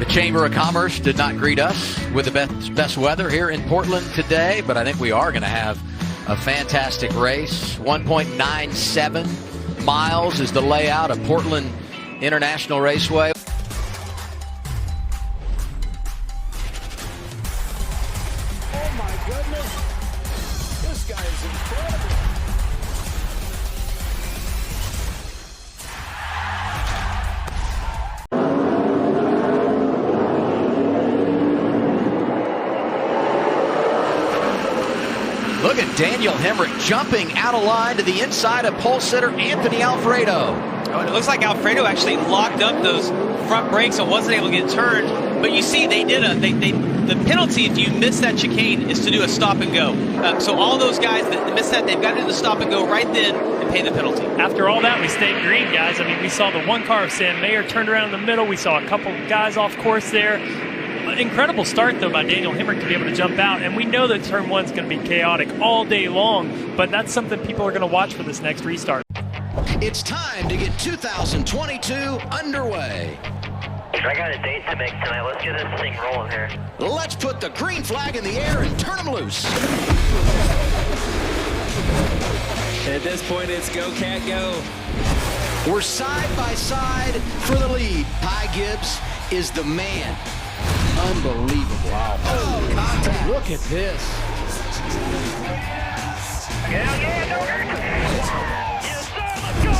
The Chamber of Commerce did not greet us with the best weather here in Portland today, but I think we are going to have a fantastic race. 1.97 miles is the layout of Portland International Raceway. Oh my goodness, this guy is incredible. Look at Daniel Hemrick jumping out of line to the inside of pole sitter Anthony Alfredo. Oh, and it looks like Alfredo actually locked up those front brakes and wasn't able to get turned. But you see, they did the penalty if you miss that chicane is to do a stop and go. So all those guys that missed that, they've got to do the stop and go right then and pay the penalty. After all that, we stayed green, guys. I mean, we saw the one car of Sam Mayer turned around in the middle. We saw a couple guys off course there. Incredible start, though, by Daniel Hemrick to be able to jump out. And we know that turn one's going to be chaotic all day long, but that's something people are going to watch for this next restart. It's time to get 2022 underway. I got a date to make tonight. Let's get this thing rolling here. Let's put the green flag in the air and turn them loose. At this point, it's go, cat, go. We're side by side for the lead. Ty Gibbs is the man. Unbelievable. Wow. Oh, contact. Look at this. Yes, sir, let's go.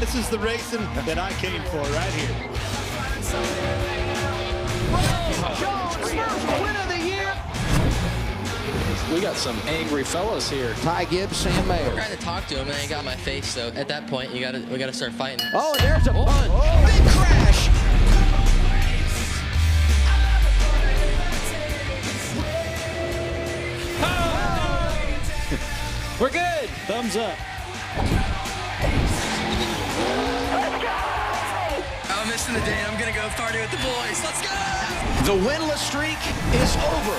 This is the racing that I came for right here. Jones, first win of the year. We got some angry fellas here. Ty Gibbs, Sam Mayer. I tried to talk to him and he got my face, so at that point we gotta start fighting. Oh, and there's a punt. Big crash. We're good. Thumbs up. I'm missing the date. I'm gonna go party with the boys. Let's go! The winless streak is over.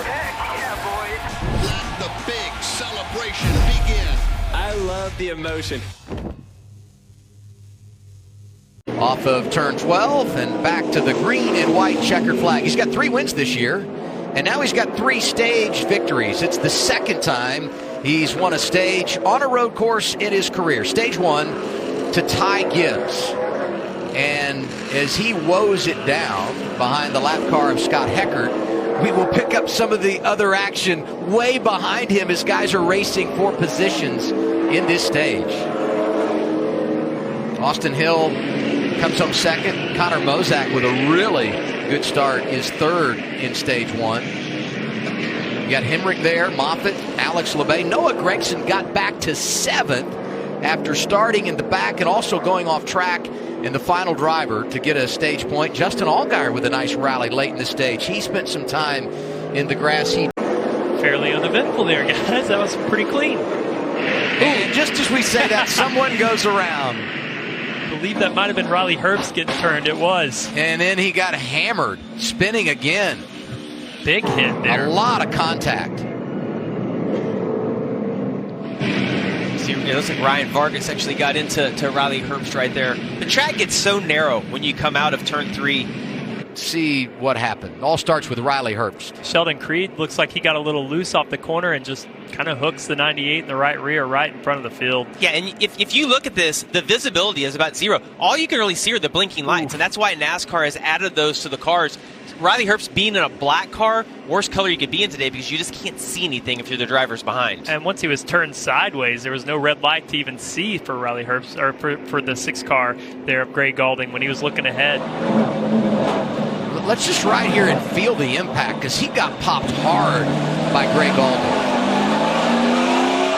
Let the big celebration begin. I love the emotion. Off of turn 12 and back to the green and white checkered flag. He's got 3 wins this year, and now he's got 3 stage victories. It's the second time he's won a stage on a road course in his career. Stage 1 to Ty Gibbs. And as he woes it down behind the lap car of Scott Heckert, we will pick up some of the other action way behind him as guys are racing for positions in this stage. Austin Hill comes home second. Connor Mozak with a really good start is third in stage 1. You got Hemrick there, Moffitt, Alex LeBay. Noah Gregson got back to 7th after starting in the back and also going off track in the final driver to get a stage point. Justin Allgaier with a nice rally late in the stage. He spent some time in the grass heat. Fairly uneventful there, guys. That was pretty clean. And just as we say that, someone goes around. I believe that might have been Riley Herbst getting turned. It was. And then he got hammered, spinning again. Big hit there. A lot of contact. See, it looks like Ryan Vargas actually got into Riley Herbst right there. The track gets so narrow when you come out of turn 3. See what happened. All starts with Riley Herbst. Sheldon Creed looks like he got a little loose off the corner and just kind of hooks the 98 in the right rear right in front of the field. Yeah, and if you look at this, the visibility is about 0. All you can really see are the blinking lights, and that's why NASCAR has added those to the cars. Riley Herbst being in a black car, worst color you could be in today because you just can't see anything if you're the driver's behind. And once he was turned sideways, there was no red light to even see for Riley Herbst, or for the 6 car there of Gray Gaulding when he was looking ahead. Let's just ride here and feel the impact because he got popped hard by Gray Gaulding.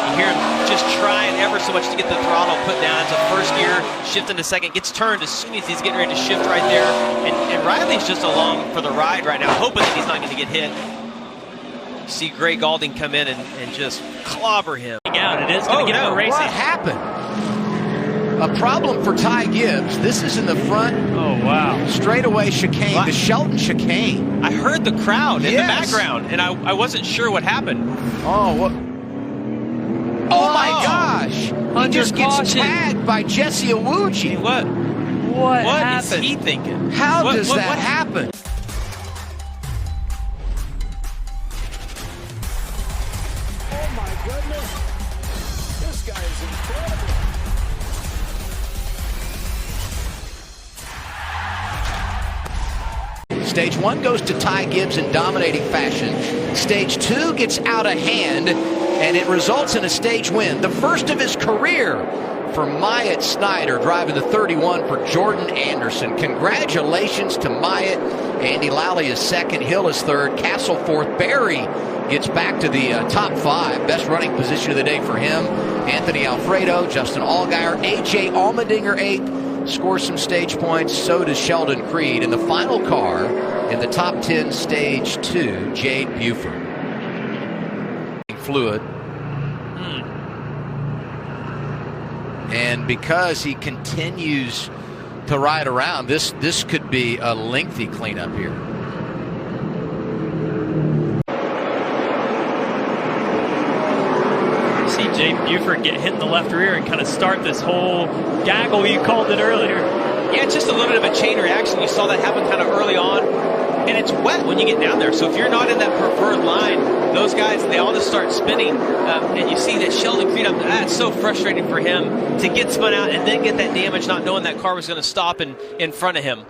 You hear him just trying ever so much to get the throttle put down. So first gear, shift into second, gets turned as soon as he's getting ready to shift right there. And Riley's just along for the ride right now, hoping that he's not going to get hit. You see Gray Gaulding come in and just clobber him. Out. It is going to get him a racing. What happened? A problem for Ty Gibbs. This is in the front. Oh, wow. Straightaway chicane, What? the Shelton chicane. I heard the crowd in the Yes. background, and I wasn't sure what happened. Oh, what? Oh, my gosh. He Under just gets caution. tagged by Jesse Awuji. What What is happened? he thinking? How What does that what- happen? Stage 1 goes to Ty Gibbs in dominating fashion. Stage 2 gets out of hand, and it results in a stage win. The first of his career for Myatt Snyder, driving the 31 for Jordan Anderson. Congratulations to Myatt. Andy Lally is second, Hill is third, Castle fourth. Barry gets back to the top 5. Best running position of the day for him. Anthony Alfredo, Justin Allgaier, A.J. Allmendinger 8th, scores some stage points. So does Sheldon Creed. In the final car, in the top 10, Stage 2, Jade Buford. Fluid. And because he continues to ride around, this could be a lengthy cleanup here. See Jay Buford get hit in the left rear and kind of start this whole gaggle you called it earlier. Yeah, it's just a little bit of a chain reaction. You saw that happen kind of early on. And it's wet when you get down there. So if you're not in that preferred line, those guys, they all just start spinning. And you see that Sheldon Creed up there. That's so frustrating for him to get spun out and then get that damage, not knowing that car was going to stop in front of him.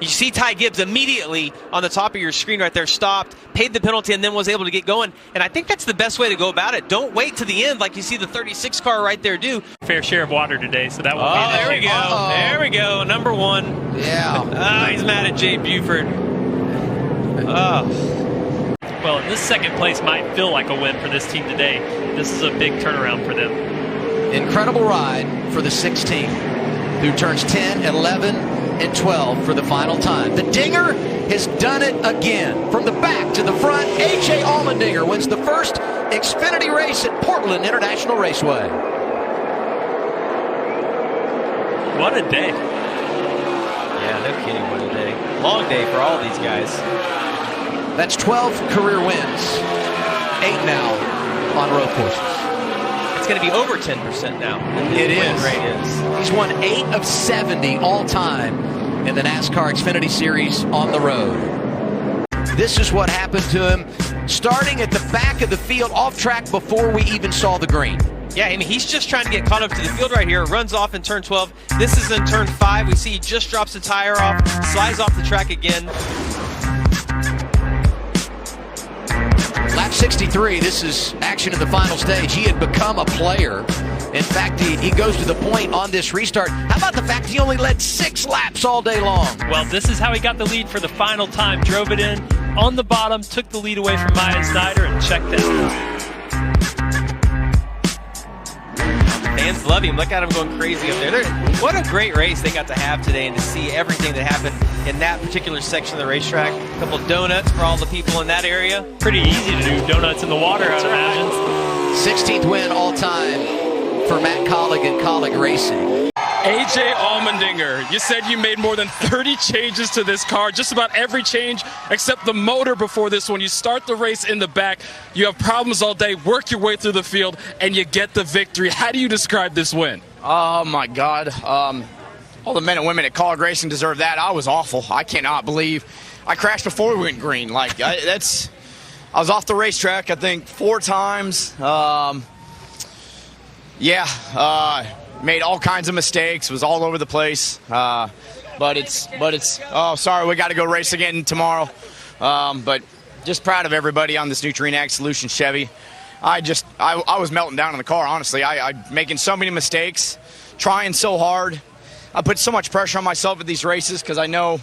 You see Ty Gibbs immediately on the top of your screen right there, stopped, paid the penalty, and then was able to get going. And I think that's the best way to go about it. Don't wait to the end like you see the 36 car right there do. Fair share of water today, so that won't be an issue. There we go. There we go. Number 1. Yeah. He's mad at Jay Buford. Well, this second place might feel like a win for this team today. This is a big turnaround for them. Incredible ride for the 16, who turns 10, 11, and 12 for the final time. The Dinger has done it again. From the back to the front, A.J. Allmendinger wins the first Xfinity race at Portland International Raceway. What a day. Yeah, no kidding, what a day. Long day for all these guys. That's 12 career wins, 8 now on road courses. It's going to be over 10% now. It is. Win rate is. He's won 8 of 70 all time in the NASCAR Xfinity Series on the road. This is what happened to him, starting at the back of the field, off track before we even saw the green. Yeah, I mean, he's just trying to get caught up to the field right here. Runs off in turn 12. This is in turn 5. We see he just drops the tire off, slides off the track again. Lap 63, this is action in the final stage. He had become a player. In fact, he goes to the point on this restart. How about the fact he only led 6 laps all day long? Well, this is how he got the lead for the final time. Drove it in on the bottom, took the lead away from Myatt Snyder, and checked out. Fans love him. Look at him going crazy up there. What a great race they got to have today, and to see everything that happened in that particular section of the racetrack. A couple of donuts for all the people in that area. Pretty easy to do donuts in the water, I'd imagine. 16th win all time for Matt Collig and Collig Racing. A.J. Allmendinger, you said you made more than 30 changes to this car, just about every change except the motor before this one. You start the race in the back, you have problems all day, work your way through the field, and you get the victory. How do you describe this win? Oh, my God. All the men and women at Collig Racing deserve that. I was awful. I cannot believe I crashed before we went green. I was off the racetrack, I think, 4 times. Made all kinds of mistakes, was all over the place, but it's oh, sorry, we got to go race again tomorrow, but just proud of everybody on this Nutrien Ag Solutions Chevy. I was melting down in the car, honestly. I making so many mistakes, trying so hard. I put so much pressure on myself at these races because I know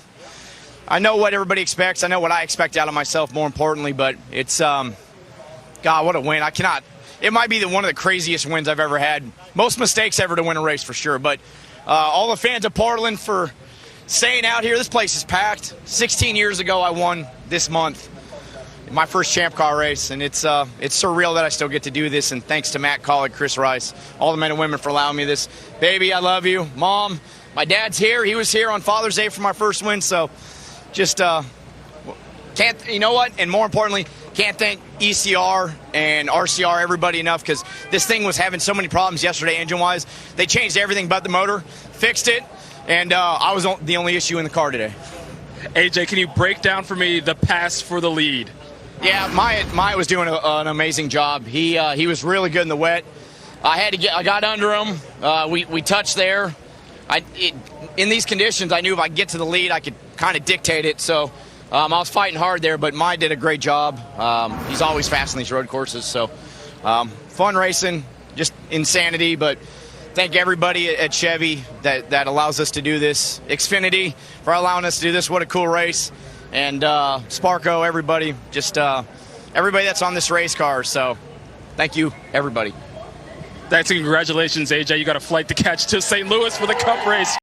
what everybody expects. I know what I expect out of myself, more importantly, but it's God, what a win. It might be one of the craziest wins I've ever had. Most mistakes ever to win a race, for sure. But all the fans of Portland for staying out here. This place is packed. 16 years ago, I won this month my first Champ Car race, and it's surreal that I still get to do this. And thanks to Matt Collig, Chris Rice, all the men and women for allowing me this. Baby, I love you. Mom, my dad's here. He was here on Father's Day for my first win. So just you know what? And more importantly, can't thank ECR and RCR, everybody, enough, because this thing was having so many problems yesterday engine-wise. They changed everything but the motor, fixed it, and I was the only issue in the car today. AJ, can you break down for me the pass for the lead? Yeah, Myatt was doing an amazing job. He was really good in the wet. I got under him. We touched there. in these conditions, I knew if I get to the lead, I could kind of dictate it. So I was fighting hard there, but Mai did a great job. He's always fast on these road courses. So fun racing, just insanity. But thank everybody at Chevy that allows us to do this. Xfinity for allowing us to do this. What a cool race. And Sparko, everybody, just everybody that's on this race car. So thank you, everybody. Thanks and congratulations, AJ. You got a flight to catch to St. Louis for the Cup race.